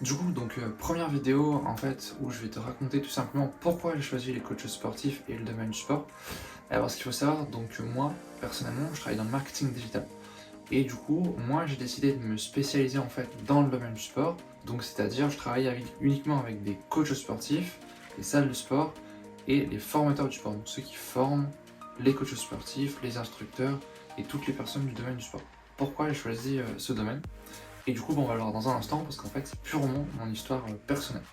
Du coup, donc première vidéo en fait où je vais te raconter tout simplement pourquoi j'ai choisi les coachs sportifs et le domaine du sport. Alors ce qu'il faut savoir, donc moi personnellement je travaille dans le marketing digital. Et du coup, moi j'ai décidé de me spécialiser en fait dans le domaine du sport. Donc c'est-à-dire je travaille uniquement avec des coachs sportifs, les salles de sport et les formateurs du sport. Donc ceux qui forment les coachs sportifs, les instructeurs et toutes les personnes du domaine du sport. Pourquoi j'ai choisi ce domaine? Et du coup, bon, on va le voir dans un instant parce qu'en fait, c'est purement mon histoire personnelle.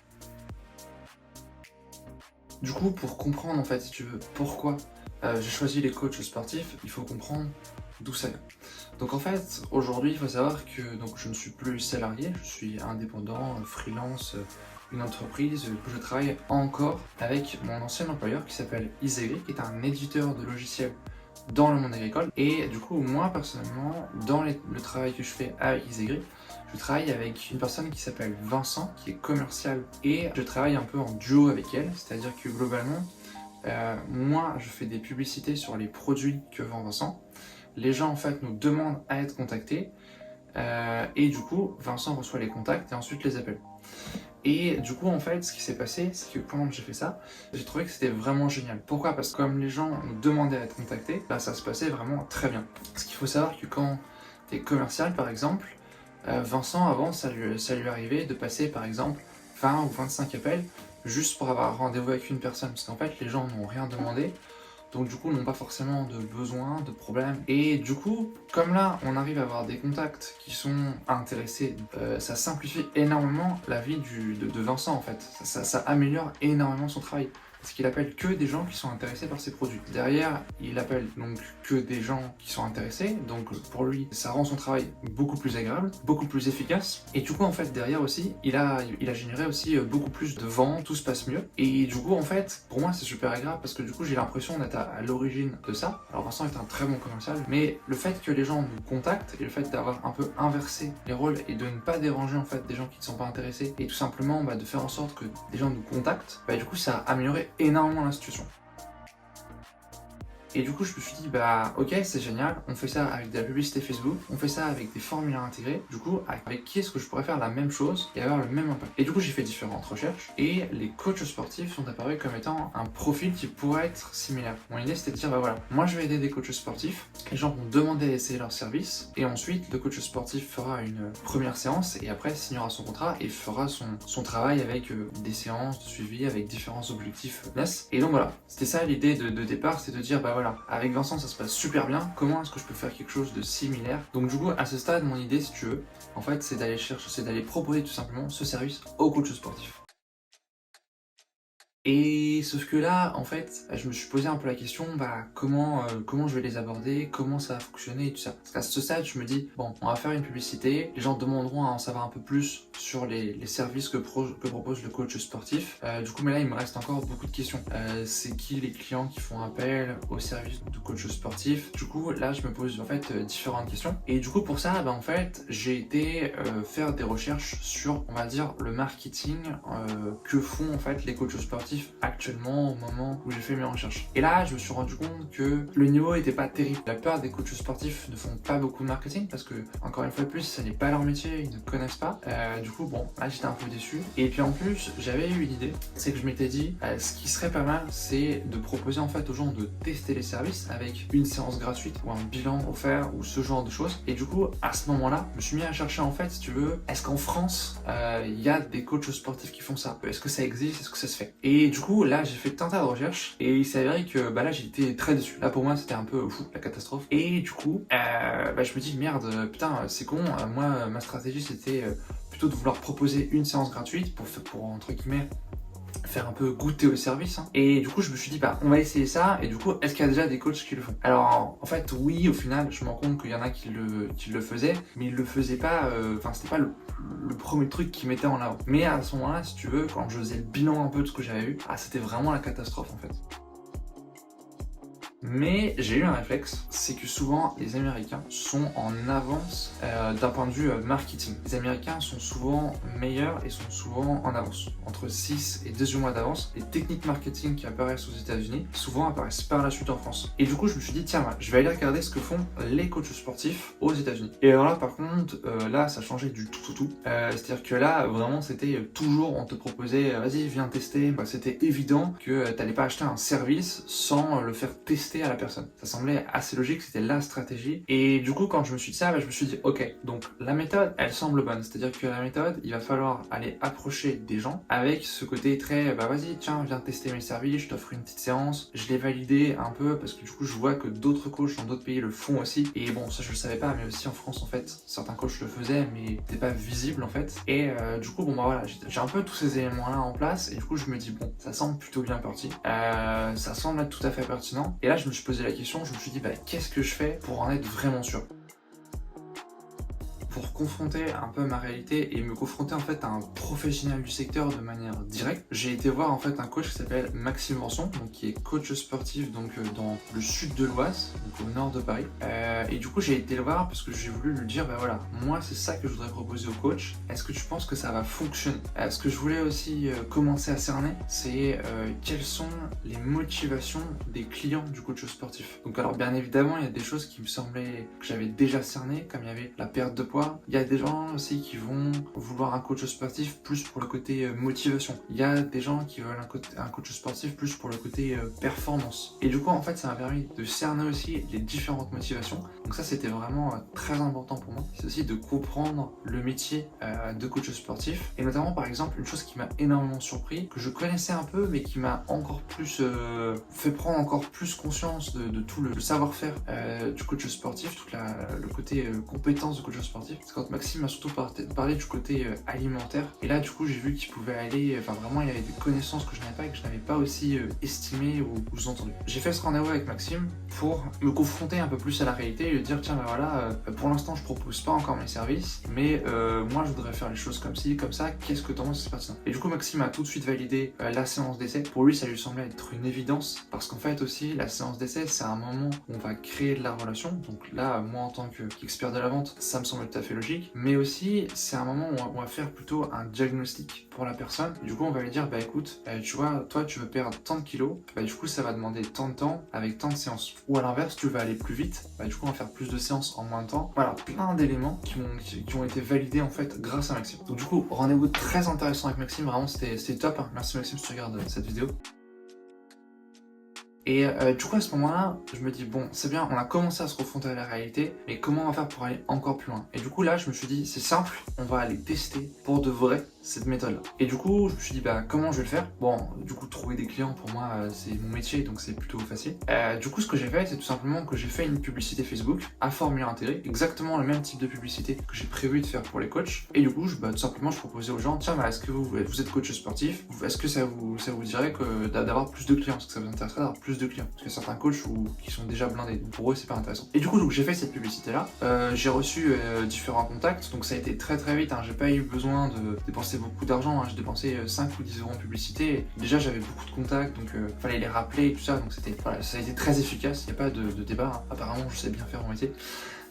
Du coup, pour comprendre en fait, si tu veux, pourquoi j'ai choisi les coachs sportifs, il faut comprendre d'où ça vient. Donc en fait, aujourd'hui, il faut savoir que donc, je ne suis plus salarié, je suis indépendant, freelance, une entreprise. Je travaille encore avec mon ancien employeur qui s'appelle Isegri, qui est un éditeur de logiciels dans le monde agricole. Et du coup, moi personnellement, dans le travail que je fais avec Isegri, je travaille avec une personne qui s'appelle Vincent, qui est commercial, et je travaille un peu en duo avec elle, c'est-à-dire que globalement, moi je fais des publicités sur les produits que vend Vincent. Les gens en fait nous demandent à être contactés, et du coup Vincent reçoit les contacts et ensuite les appelle. Et du coup en fait ce qui s'est passé, c'est que quand j'ai fait ça, j'ai trouvé que c'était vraiment génial. Pourquoi? Parce que comme les gens nous demandaient à être contactés, bah, ça se passait vraiment très bien. Parce qu'il faut savoir que quand tu es commercial par exemple, Vincent avant ça lui arrivait de passer par exemple 20 ou 25 appels juste pour avoir rendez-vous avec une personne. Parce qu'en fait les gens n'ont rien demandé, donc du coup n'ont pas forcément de besoin, de problème. Et du coup, comme là on arrive à avoir des contacts qui sont intéressés, ça simplifie énormément la vie de Vincent en fait. Ça améliore énormément son travail. Parce qu'il appelle que des gens qui sont intéressés par ses produits. Derrière, il appelle donc que des gens qui sont intéressés, donc pour lui, ça rend son travail beaucoup plus agréable, beaucoup plus efficace. Et du coup, en fait, derrière aussi, il a généré aussi beaucoup plus de ventes, tout se passe mieux. Et du coup, en fait, pour moi, c'est super agréable parce que du coup, j'ai l'impression d'être à l'origine de ça. Alors Vincent est un très bon commercial, mais le fait que les gens nous contactent et le fait d'avoir un peu inversé les rôles et de ne pas déranger en fait des gens qui ne sont pas intéressés et tout simplement de faire en sorte que des gens nous contactent, du coup, ça a amélioré énormément la situation. Et du coup, je me suis dit, bah ok, c'est génial, on fait ça avec de la publicité Facebook, on fait ça avec des formulaires intégrés. Du coup, avec qui est-ce que je pourrais faire la même chose et avoir le même impact? Et du coup, j'ai fait différentes recherches et les coachs sportifs sont apparus comme étant un profil qui pourrait être similaire. Mon idée, c'était de dire, bah voilà, moi je vais aider des coachs sportifs, les gens vont demander à essayer leur service et ensuite, le coach sportif fera une première séance et après signera son contrat et fera son travail avec des séances de suivi, avec différents objectifs NES. Et donc voilà, c'était ça l'idée de départ, c'est de dire, bah voilà, avec Vincent ça se passe super bien, comment est-ce que je peux faire quelque chose de similaire? Donc du coup à ce stade mon idée, si tu veux, en fait c'est d'aller chercher, c'est d'aller proposer tout simplement ce service aux coachs sportifs. Et sauf que là, en fait, je me suis posé un peu la question, comment je vais les aborder, comment ça va fonctionner et tout ça. Parce qu'à ce stade, je me dis, bon, on va faire une publicité, les gens demanderont à en savoir un peu plus sur les services que propose le coach sportif. Du coup, mais là, il me reste encore beaucoup de questions. C'est qui les clients qui font appel au service de coach sportif? Du coup, là, je me pose en fait différentes questions. Et du coup, pour ça, en fait, j'ai été faire des recherches sur, on va dire, le marketing que font en fait les coachs sportifs actuellement au moment où j'ai fait mes recherches. Et là, je me suis rendu compte que le niveau était pas terrible. La plupart des coachs sportifs ne font pas beaucoup de marketing parce que, encore une fois de plus, ça n'est pas leur métier, ils ne connaissent pas. Du coup, bon, là j'étais un peu déçu. Et puis en plus, j'avais eu une idée, c'est que je m'étais dit, ce qui serait pas mal, c'est de proposer en fait aux gens de tester les services avec une séance gratuite ou un bilan offert ou ce genre de choses. Et du coup, à ce moment-là, je me suis mis à chercher en fait, si tu veux, est-ce qu'en France, il y a des coachs sportifs qui font ça? Est-ce que ça existe? Est-ce que ça se fait? Et du coup, là, j'ai fait un tas de recherches et il s'est avéré que là, j'ai été très déçu. Là, pour moi, c'était un peu fou, la catastrophe. Et du coup, je me dis merde, putain, c'est con. Moi, ma stratégie, c'était plutôt de vouloir proposer une séance gratuite pour entre guillemets faire un peu goûter au service. Et du coup, je me suis dit, on va essayer ça. Et du coup, est-ce qu'il y a déjà des coachs qui le font? Alors, en fait, oui, au final, je me rends compte qu'il y en a qui le faisaient, mais ils le faisaient pas, c'était pas le premier truc qu'ils mettaient en avant. Mais à ce moment-là, si tu veux, quand je faisais le bilan un peu de ce que j'avais eu, c'était vraiment la catastrophe en fait. Mais j'ai eu un réflexe, c'est que souvent les Américains sont en avance d'un point de vue marketing. Les Américains sont souvent meilleurs et sont souvent en avance. Entre 6 et 18 mois d'avance, les techniques marketing qui apparaissent aux États-Unis souvent apparaissent par la suite en France. Et du coup, je me suis dit, tiens, je vais aller regarder ce que font les coachs sportifs aux États-Unis. Et alors là, par contre, là, ça changeait du tout. C'est-à-dire que là, vraiment, c'était toujours, on te proposait, vas-y, viens tester. Bah, c'était évident que t'allais pas acheter un service sans le faire tester à la personne. Ça semblait assez logique, c'était la stratégie. Et du coup, quand je me suis dit ça, je me suis dit, ok, donc la méthode, elle semble bonne. C'est-à-dire que la méthode, il va falloir aller approcher des gens avec ce côté très, bah vas-y, tiens, viens tester mes services, je t'offre une petite séance. Je l'ai validé un peu parce que du coup, je vois que d'autres coachs dans d'autres pays le font aussi. Et bon, ça, je le savais pas, mais aussi en France, en fait, certains coachs le faisaient, mais c'était pas visible, en fait. Et du coup, bon, bah voilà, j'ai un peu tous ces éléments-là en place. Et du coup, je me dis, bon, ça semble plutôt bien parti. Ça semble être tout à fait pertinent. Et là, je me suis posé la question, je me suis dit, bah, qu'est-ce que je fais pour en être vraiment sûr? Pour confronter un peu ma réalité et me confronter en fait à un professionnel du secteur de manière directe, j'ai été voir en fait un coach qui s'appelle Maxime Vanson, donc qui est coach sportif donc dans le sud de l'Oise, donc au nord de Paris. Et du coup j'ai été le voir parce que j'ai voulu lui dire, bah voilà, moi c'est ça que je voudrais proposer au coach. Est-ce que tu penses que ça va fonctionner? Ce que je voulais aussi commencer à cerner, c'est quelles sont les motivations des clients du coach sportif. Donc alors bien évidemment il y a des choses qui me semblaient que j'avais déjà cernées, comme il y avait la perte de poids. Il y a des gens aussi qui vont vouloir un coach sportif plus pour le côté motivation. Il y a des gens qui veulent un coach sportif plus pour le côté performance. Et du coup, en fait, ça m'a permis de cerner aussi les différentes motivations. Donc ça, c'était vraiment très important pour moi. C'est aussi de comprendre le métier de coach sportif. Et notamment, par exemple, une chose qui m'a énormément surpris, que je connaissais un peu, mais qui m'a encore plus fait prendre encore plus conscience de tout le savoir-faire du coach sportif, tout le côté compétence de coach sportif. C'est quand Maxime m'a surtout parlé du côté alimentaire. Et là, du coup, j'ai vu qu'il pouvait aller, enfin vraiment, il y avait des connaissances que je n'avais pas et que je n'avais pas aussi estimées ou entendues. J'ai fait ce rendez-vous avec Maxime pour me confronter un peu plus à la réalité et lui dire, tiens, ben voilà, pour l'instant, je propose pas encore mes services, mais moi, je voudrais faire les choses comme ci, comme ça. Qu'est-ce que t'en penses, c'est pertinent? Et du coup, Maxime a tout de suite validé la séance d'essai. Pour lui, ça lui semblait être une évidence parce qu'en fait aussi, la séance d'essai, c'est un moment où on va créer de la relation. Donc là, moi, en tant qu'expert de la vente, ça me semble tout à fait logique, mais aussi c'est un moment où on va faire plutôt un diagnostic pour la personne. Du coup, on va lui dire, bah écoute, tu vois, toi tu veux perdre tant de kilos, bah du coup ça va demander tant de temps avec tant de séances. Ou à l'inverse, tu veux aller plus vite, bah du coup on va faire plus de séances en moins de temps. Voilà, plein d'éléments qui ont été validés en fait grâce à Maxime. Donc du coup, rendez-vous très intéressant avec Maxime, vraiment c'était top, hein. Merci Maxime si tu regardes cette vidéo. Et du coup à ce moment-là, je me dis bon, c'est bien, on a commencé à se confronter à la réalité, mais comment on va faire pour aller encore plus loin? Et du coup là, je me suis dit, c'est simple, on va aller tester pour de vrai cette méthode-là. Et du coup, je me suis dit, bah comment je vais le faire? Bon, du coup, trouver des clients, pour moi, c'est mon métier, donc c'est plutôt facile. Du coup, ce que j'ai fait, c'est tout simplement que j'ai fait une publicité Facebook à formulaire intégré, exactement le même type de publicité que j'ai prévu de faire pour les coachs. Et du coup, tout simplement, je proposais aux gens, tiens, bah, est-ce que vous êtes coach sportif? Est-ce que ça vous dirait d'avoir plus de clients? Est-ce que ça vous intéresserait d'avoir plus de clients? Parce qu'il y a certains coachs qui sont déjà blindés, donc pour eux, c'est pas intéressant. Et du coup, j'ai fait cette publicité-là. J'ai reçu différents contacts, donc ça a été très très vite, hein. J'ai pas eu besoin de dépenser beaucoup d'argent, hein. J'ai dépensé 5 ou 10 euros en publicité. Déjà j'avais beaucoup de contacts, donc fallait les rappeler et tout ça, donc voilà, ça a été très efficace, il n'y a pas de débat, hein. Apparemment je sais bien faire mon métier.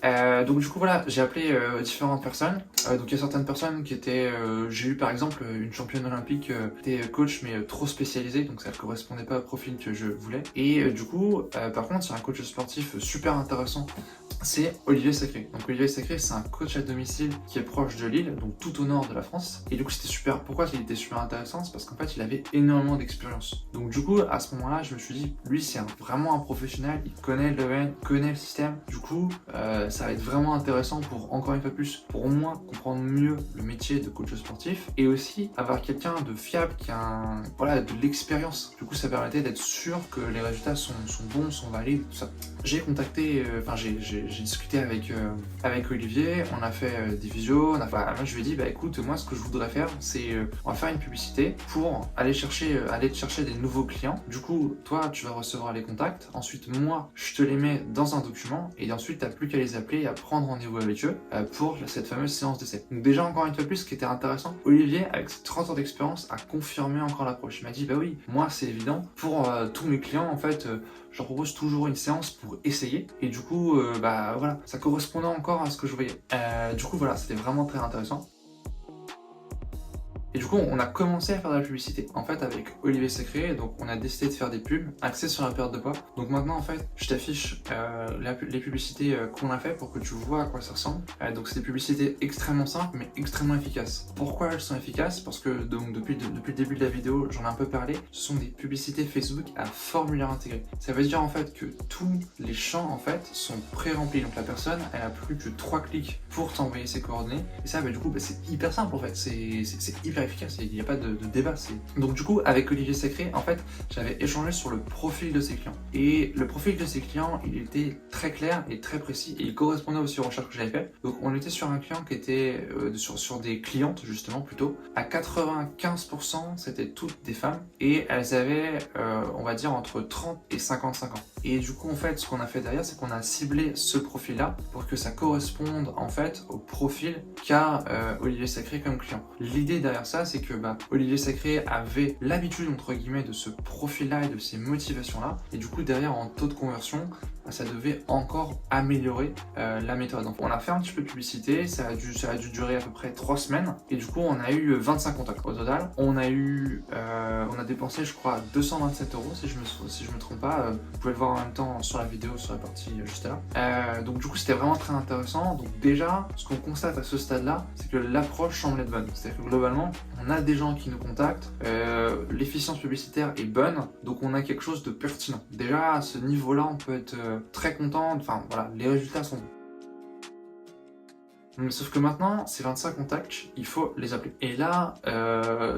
Donc du coup voilà, j'ai appelé différentes personnes. Donc il y a certaines personnes qui étaient, j'ai eu par exemple une championne olympique qui était coach mais trop spécialisée, donc ça ne correspondait pas au profil que je voulais. Et du coup, par contre, c'est un coach sportif super intéressant. C'est Olivier Sacré. Donc Olivier Sacré, c'est un coach à domicile qui est proche de Lille, donc tout au nord de la France. Et du coup, c'était super. Pourquoi il était super intéressant? C'est parce qu'en fait, il avait énormément d'expérience. Donc du coup, à ce moment-là, je me suis dit, lui, c'est vraiment un professionnel. Il connaît le domaine, connaît le système. Du coup, ça va être vraiment intéressant pour, encore une fois plus, pour moi, comprendre mieux le métier de coach sportif et aussi avoir quelqu'un de fiable qui a de l'expérience. Du coup, ça permettait d'être sûr que les résultats sont bons, sont valides, tout ça. J'ai contacté, j'ai discuté avec Olivier, on a fait des visios, moi je lui ai dit, bah écoute, moi ce que je voudrais faire, c'est on va faire une publicité pour aller chercher des nouveaux clients. Du coup, toi, tu vas recevoir les contacts, ensuite moi, je te les mets dans un document et ensuite, t'as plus qu'à les appeler et à prendre rendez-vous avec eux pour cette fameuse séance d'essai. Donc déjà, encore une fois plus, ce qui était intéressant, Olivier, avec ses 30 ans d'expérience, a confirmé encore l'approche. Il m'a dit, bah oui, moi c'est évident, pour tous mes clients, en fait, je leur propose toujours une séance pour essayer. Et du coup, bah voilà, ça correspondait encore à ce que je voyais. Du coup, voilà, c'était vraiment très intéressant. Et du coup, on a commencé à faire de la publicité, en fait, avec Olivier Secret. Donc, on a décidé de faire des pubs axées sur la perte de poids. Donc maintenant, en fait, je t'affiche les publicités qu'on a fait pour que tu vois à quoi ça ressemble. Donc, c'est des publicités extrêmement simples, mais extrêmement efficaces. Pourquoi elles sont efficaces? Parce que donc, depuis le début de la vidéo, j'en ai un peu parlé. Ce sont des publicités Facebook à formulaire intégré. Ça veut dire, en fait, que tous les champs, en fait, sont pré-remplis. Donc, la personne, elle a plus que 3 clics pour t'envoyer ses coordonnées. Et ça, bah, du coup, bah, c'est hyper simple, en fait. C'est hyper efficace, il n'y a pas de débat. Donc du coup, avec Olivier Secret, en fait, j'avais échangé sur le profil de ses clients. Et le profil de ses clients, il était très clair et très précis, et il correspondait aussi aux recherches que j'avais faites. Donc on était sur un client qui était, sur des clientes justement plutôt, à 95%, c'était toutes des femmes, et elles avaient, on va dire, entre 30 et 55 ans. Et du coup, en fait, ce qu'on a fait derrière, c'est qu'on a ciblé ce profil-là pour que ça corresponde, en fait, au profil qu'a Olivier Secret comme client. L'idée derrière ça, c'est que Olivier Secret avait l'habitude, entre guillemets, de ce profil-là et de ces motivations-là. Et du coup, derrière, en taux de conversion, ça devait encore améliorer la méthode. Donc, on a fait un petit peu de publicité, ça a dû durer à peu près 3 semaines. Et du coup, on a eu 25 contacts au total. On a dépensé, je crois, 227 €, si je me trompe pas. Vous pouvez le voir en même temps sur la vidéo, sur la partie juste là. Donc du coup, c'était vraiment très intéressant. Donc déjà, ce qu'on constate à ce stade-là, c'est que l'approche semble être bonne. C'est-à-dire que globalement, on a des gens qui nous contactent, l'efficience publicitaire est bonne, donc on a quelque chose de pertinent. Déjà, à ce niveau-là, on peut être très content. Enfin voilà, les résultats sont bons. Sauf que maintenant, ces 25 contacts, il faut les appeler. Et là,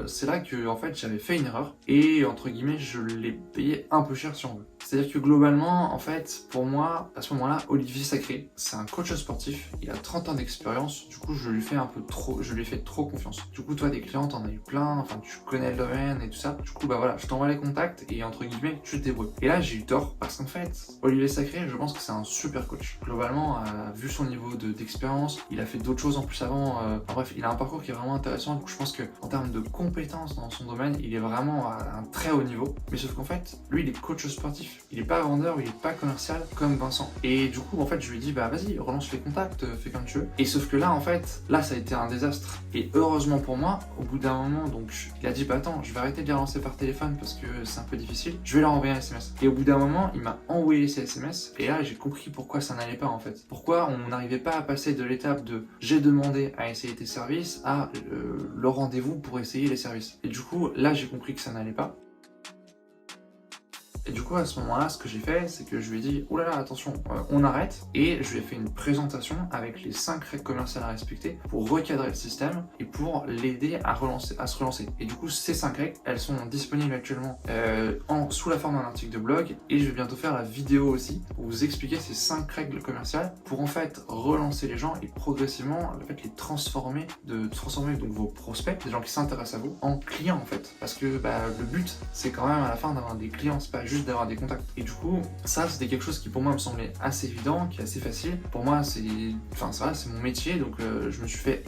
c'est là que en fait, j'avais fait une erreur et entre guillemets, je l'ai payé un peu cher si on veut. C'est-à-dire que globalement, en fait, pour moi, à ce moment-là, Olivier Sacré, c'est un coach sportif, il a 30 ans d'expérience, du coup, je lui ai fait trop confiance. Du coup, toi, des clients, t'en as eu plein, enfin, tu connais le domaine et tout ça. Du coup, bah voilà, je t'envoie les contacts et entre guillemets, tu te débrouilles. Et là, j'ai eu tort parce qu'en fait, Olivier Sacré, je pense que c'est un super coach. Globalement, vu son niveau d'expérience, il a fait d'autres choses en plus avant. Enfin, bref, il a un parcours qui est vraiment intéressant. Donc, je pense que en termes de compétences dans son domaine, il est vraiment à un très haut niveau. Mais sauf qu'en fait, lui, il est coach sportif. Il est pas vendeur, il est pas commercial comme Vincent. Et du coup, en fait, je lui ai dit, bah vas-y, relance les contacts, fais comme tu veux. Et sauf que là, en fait, là, ça a été un désastre. Et heureusement pour moi, au bout d'un moment, donc, il a dit, bah attends, je vais arrêter de les relancer par téléphone parce que c'est un peu difficile. Je vais leur envoyer un SMS. Et au bout d'un moment, il m'a envoyé ces SMS. Et là, j'ai compris pourquoi ça n'allait pas, en fait. Pourquoi on n'arrivait pas à passer de l'étape de j'ai demandé à essayer tes services à le rendez-vous pour essayer les services. Et du coup, là, j'ai compris que ça n'allait pas. Et du coup, à ce moment-là, ce que j'ai fait, c'est que je lui ai dit, oh là là, attention, on arrête. Et je lui ai fait une présentation avec les 5 règles commerciales à respecter pour recadrer le système et pour l'aider à se relancer. Et du coup, ces 5 règles, elles sont disponibles actuellement sous la forme d'un article de blog. Et je vais bientôt faire la vidéo aussi pour vous expliquer ces 5 règles commerciales pour en fait relancer les gens et progressivement en fait, les transformer donc vos prospects, des gens qui s'intéressent à vous, en clients en fait. Parce que le but, c'est quand même à la fin d'avoir des clients, c'est pas juste d'avoir des contacts. Et du coup, ça c'était quelque chose qui pour moi me semblait assez évident, qui est assez facile. Pour moi, c'est mon métier, donc je me suis fait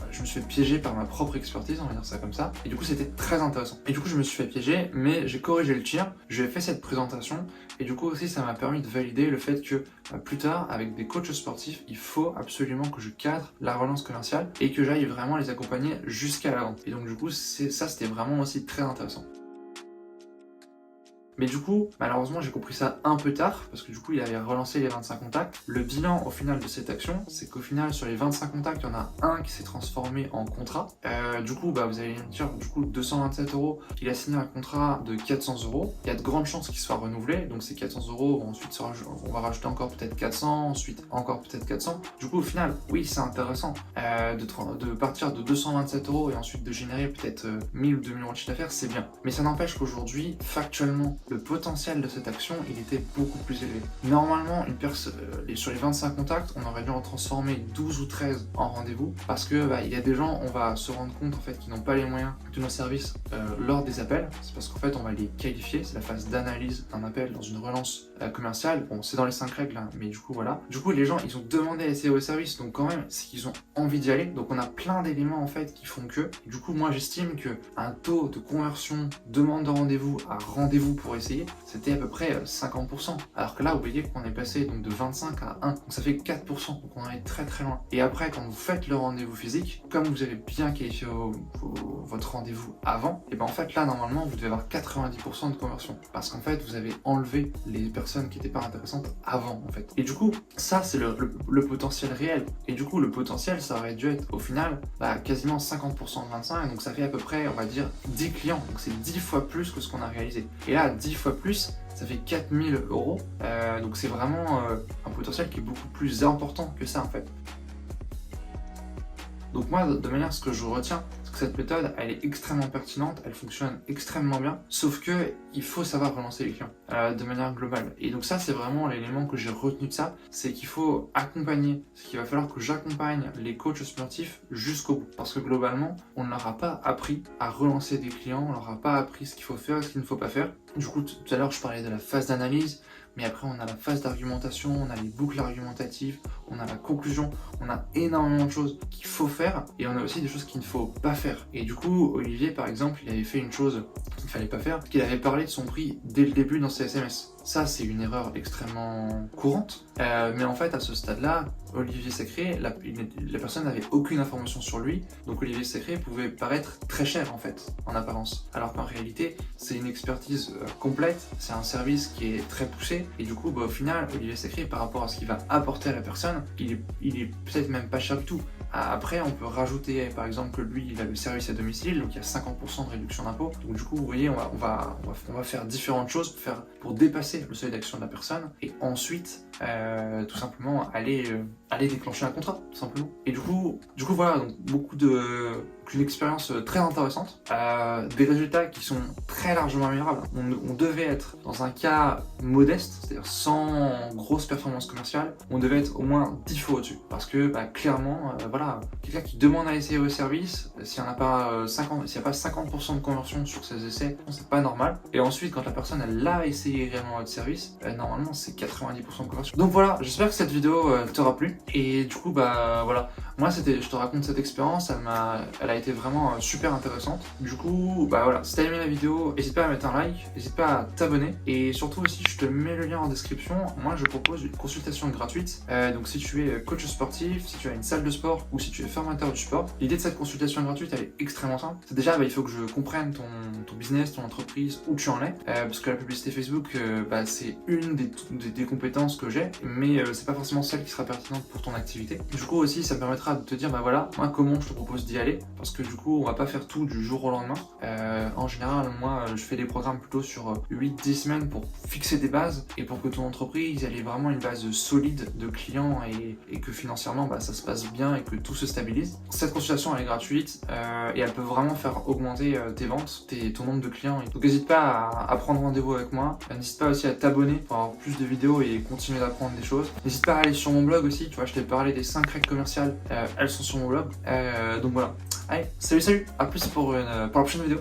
piéger par ma propre expertise, on va dire ça comme ça. Et du coup, c'était très intéressant. Et du coup, je me suis fait piéger, mais j'ai corrigé le tir, j'ai fait cette présentation, et du coup aussi, ça m'a permis de valider le fait que plus tard, avec des coachs sportifs, il faut absolument que je cadre la relance commerciale et que j'aille vraiment les accompagner jusqu'à la vente. Et donc du coup, c'était vraiment aussi très intéressant. Mais du coup, malheureusement, j'ai compris ça un peu tard, parce que du coup, il avait relancé les 25 contacts. Le bilan, au final, de cette action, c'est qu'au final, sur les 25 contacts, il y en a un qui s'est transformé en contrat. Du coup, vous allez me dire, du coup, 227 €, il a signé un contrat de 400 €. Il y a de grandes chances qu'il soit renouvelé, donc ces 400 €, ensuite, on va rajouter encore peut-être 400, ensuite encore peut-être 400. Du coup, au final, oui, c'est intéressant de partir de 227 € et ensuite de générer peut-être 1000 ou 2000 € de chiffre d'affaires, c'est bien. Mais ça n'empêche qu'aujourd'hui, factuellement, le potentiel de cette action, il était beaucoup plus élevé. Normalement, sur les 25 contacts, on aurait dû en transformer 12 ou 13 en rendez-vous parce que il y a des gens, on va se rendre compte en fait qu'ils n'ont pas les moyens de nos services lors des appels. C'est parce qu'en fait, on va les qualifier. C'est la phase d'analyse d'un appel dans une relance commerciale. Bon, c'est dans les 5 règles, hein, mais du coup, voilà. Du coup, les gens, ils ont demandé à essayer au service, donc quand même, c'est qu'ils ont envie d'y aller. Donc, on a plein d'éléments en fait qui font que. Du coup, moi, j'estime que un taux de conversion demande de rendez-vous à rendez-vous pour essayer, c'était à peu près 50%. Alors que là, vous voyez qu'on est passé donc de 25 à 1, donc ça fait 4%. Donc, on en est très très loin. Et après, quand vous faites le rendez-vous physique, comme vous avez bien qualifié votre rendez-vous avant, et ben en fait là, normalement, vous devez avoir 90% de conversion. Parce qu'en fait, vous avez enlevé les personnes qui n'étaient pas intéressantes avant, en fait. Et du coup, ça, c'est le potentiel réel. Et du coup, le potentiel, ça aurait dû être, au final, quasiment 50% de 25. Donc, ça fait à peu près, on va dire, 10 clients. Donc, c'est 10 fois plus que ce qu'on a réalisé. Et là, 10 fois plus, ça fait 4000 euros. Donc, c'est vraiment un potentiel qui est beaucoup plus important que ça, en fait. Donc moi, de manière, ce que je retiens, c'est que cette méthode, elle est extrêmement pertinente, elle fonctionne extrêmement bien, sauf que il faut savoir relancer les clients de manière globale. Et donc ça, c'est vraiment l'élément que j'ai retenu de ça, c'est qu'il faut accompagner, c'est qu'il va falloir que j'accompagne les coachs sportifs jusqu'au bout. Parce que globalement, on ne leur a pas appris à relancer des clients, on leur a pas appris ce qu'il faut faire et ce qu'il ne faut pas faire. Du coup, tout à l'heure, je parlais de la phase d'analyse, mais après, on a la phase d'argumentation, on a les boucles argumentatives, on a la conclusion, on a énormément de choses qu'il faut faire et on a aussi des choses qu'il ne faut pas faire. Et du coup, Olivier, par exemple, il avait fait une chose qu'il ne fallait pas faire, qu'il avait parlé de son prix dès le début dans ses SMS. Ça, c'est une erreur extrêmement courante, mais en fait, à ce stade-là, Olivier Sacré, la personne n'avait aucune information sur lui, donc Olivier Sacré pouvait paraître très cher en fait, en apparence. Alors qu'en réalité, c'est une expertise complète, c'est un service qui est très poussé, et du coup, au final, Olivier Sacré, par rapport à ce qu'il va apporter à la personne, il est peut-être même pas cher du tout. Après, on peut rajouter, par exemple, que lui, il a le service à domicile, donc il y a 50% de réduction d'impôt. Donc du coup, vous voyez, on va faire différentes choses pour dépasser le seuil d'action de la personne, et ensuite, tout simplement, aller déclencher un contrat, tout simplement. Et du coup voilà, donc une expérience très intéressante, des résultats qui sont très largement améliorables. On devait être dans un cas modeste, c'est-à-dire sans grosse performance commerciale, on devait être au moins 10 fois au-dessus. Parce que clairement, voilà, quelqu'un qui demande à essayer au service, s'il n'y a pas 50% de conversion sur ses essais, c'est pas normal. Et ensuite, quand la personne elle l'a essayé réellement votre service, normalement c'est 90% de conversion. Donc voilà, j'espère que cette vidéo t'aura plu. Et du coup, voilà, moi je te raconte cette expérience, elle a été vraiment super intéressante. Du coup, voilà, si t'as aimé la vidéo, n'hésite pas à mettre un like, n'hésite pas à t'abonner. Et surtout aussi, je te mets le lien en description. Moi, je propose une consultation gratuite. Donc si tu es coach sportif, si tu as une salle de sport ou si tu es formateur du sport, l'idée de cette consultation gratuite, elle est extrêmement simple. C'est déjà, il faut que je comprenne ton business, ton entreprise, où tu en es. Parce que la publicité Facebook, c'est une des compétences que j'ai, mais c'est pas forcément celle qui sera pertinente pour ton activité. Du coup aussi, ça me permettra de te dire, voilà, moi comment je te propose d'y aller, parce que du coup, on va pas faire tout du jour au lendemain. En général, moi, je fais des programmes plutôt sur 8-10 semaines pour fixer des bases et pour que ton entreprise ait vraiment une base solide de clients et que financièrement, ça se passe bien et que tout se stabilise. Cette consultation, elle est gratuite et elle peut vraiment faire augmenter tes ventes, ton nombre de clients. Donc n'hésite pas à prendre rendez-vous avec moi. N'hésite pas aussi à t'abonner pour avoir plus de vidéos et continuer d'apprendre des choses. N'hésite pas à aller sur mon blog aussi, tu vois, je t'ai parlé des 5 règles commerciales, elles sont sur mon blog. Donc voilà. Allez, salut, à plus pour la prochaine vidéo.